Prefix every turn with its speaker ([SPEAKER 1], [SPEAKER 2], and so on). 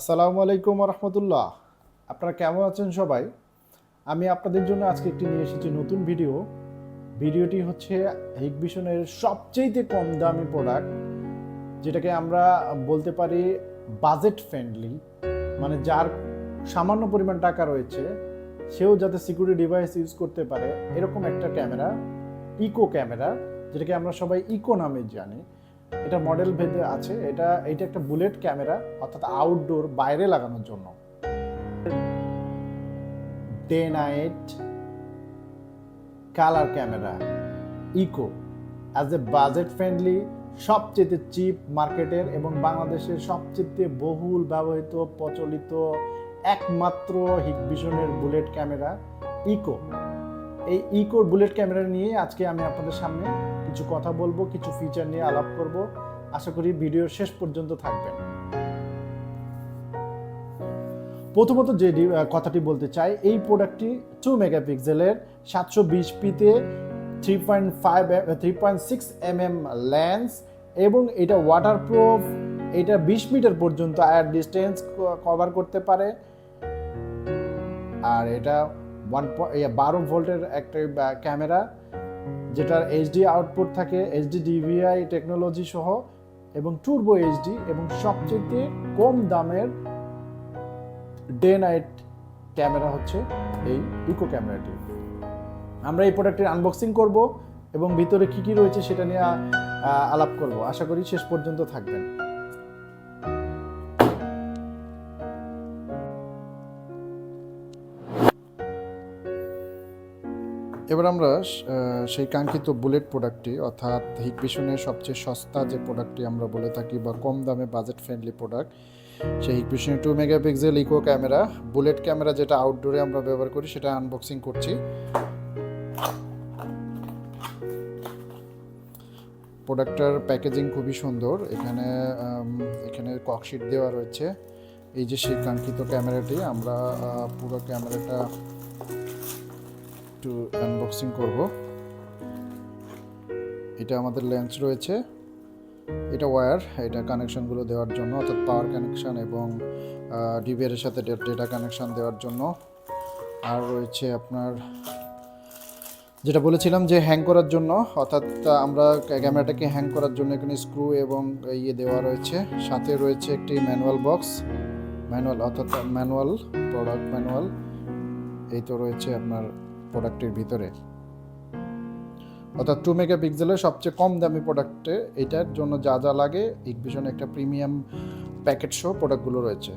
[SPEAKER 1] আসসালামু আলাইকুম রহমতুল্লাহ। আপনারা কেমন আছেন সবাই? আমি আপনাদের জন্য আজকে একটি নিয়ে এসেছি নতুন ভিডিওটি হচ্ছে হিকভিশনের সবচেয়ে কম দামি প্রোডাক্ট, যেটাকে আমরা বলতে পারি বাজেট ফ্রেন্ডলি, মানে যার সামান্য পরিমাণ টাকা রয়েছে সেও যাতে সিকিউরিটি ডিভাইস ইউজ করতে পারে এরকম একটা ক্যামেরা, ইকো ক্যামেরা, যেটাকে আমরা সবাই ইকো নামে জানি। এটা মডেল ভেদে আছে। এটা একটা বুলেট ক্যামেরা, অর্থাৎ আউটডোর, বাইরে লাগানোর জন্য। Day night colour camera eco, as a budget friendly, সবচেয়ে চিপ মার্কেটের এবং বাংলাদেশের সবচেয়ে বহুল ব্যবহৃত প্রচলিত একমাত্র হিকভিশনের বুলেট ক্যামেরা ইকো। এই ইকোর বুলেট ক্যামেরা নিয়ে আজকে আমি আপনাদের সামনে কিছু কথা বলবো, কিছু ফিচার নিয়ে আলাপ করব। আশা করি ভিডিওর শেষ পর্যন্ত থাকবেন। প্রথমত যে কথাটি বলতে চাই, এই প্রোডাক্টটি 2 মেগাপিক্সেলের 720pতে 3.6 mm লেন্স, এবং এটা ওয়াটারপ্রুফ। এটা 20 মিটার পর্যন্ত এয়ার ডিস্টেন্স কভার করতে পারে। আর এটা 12 ভোল্টের একটা ক্যামেরা, যেটার এইচডি আউটপুট থাকে, এইচডি ডিভিআই টেকনোলজি সহ, এবং টুরবো এইচডি, এবং সবচেয়ে কম দামের ডে নাইট ক্যামেরা হচ্ছে এই ইকো ক্যামেরাটি। আমরা এই প্রোডাক্টের আনবক্সিং করব এবং ভিতরে কি কি রয়েছে সেটা নিয়ে আলাপ করব। আশা করি শেষ পর্যন্ত থাকবেন। এবার আমরা সেই কাঙ্ক্ষিত বুলেট প্রোডাক্টটি, অর্থাৎ হিকভিশনের সবচেয়ে সস্তা যে প্রোডাক্টটি আমরা বলে থাকি বা কম দামে বাজেট ফ্রেন্ডলি প্রোডাক্ট, সেই হিকভিশনের 2 megapixel eco camera bullet camera, যেটা আউটডোরে আমরা ব্যবহার করি, সেটা আনবক্সিং করছি। প্রোডাক্টটার প্যাকেজিং খুবই সুন্দর। এখানে ককশিট দেওয়া রয়েছে। এই যে সেই কাঙ্ক্ষিত ক্যামেরাটি, আমরা পুরো ক্যামেরাটা একটু আনবক্সিং করব। এটা আমাদের লেন্স রয়েছে, এটা ওয়্যার, এটা কানেকশনগুলো দেওয়ার জন্য, অর্থাৎ পাওয়ার কানেকশন এবং ডিভিআর এর সাথে ডেটা কানেকশন দেওয়ার জন্য। আর রয়েছে আপনার যেটা বলেছিলাম যে হ্যাং করার জন্য, অর্থাৎ আমরা ক্যামেরাটাকে হ্যাং করার জন্য এখানে স্ক্রু এবং দেওয়া রয়েছে। সাথে রয়েছে একটি ম্যানুয়াল বক্স, অর্থাৎ প্রোডাক্ট ম্যানুয়াল। এই তো রয়েছে আপনার প্রোডাক্টের ভিতরে, অর্থাৎ 2 মেগাপিক্সেলের সবচেয়ে কম দামি প্রোডাক্টে এটার জন্য যা যা লাগে হিকভিশনে একটা প্রিমিয়াম প্যাকেট সহ প্রোডাক্টগুলো রয়েছে।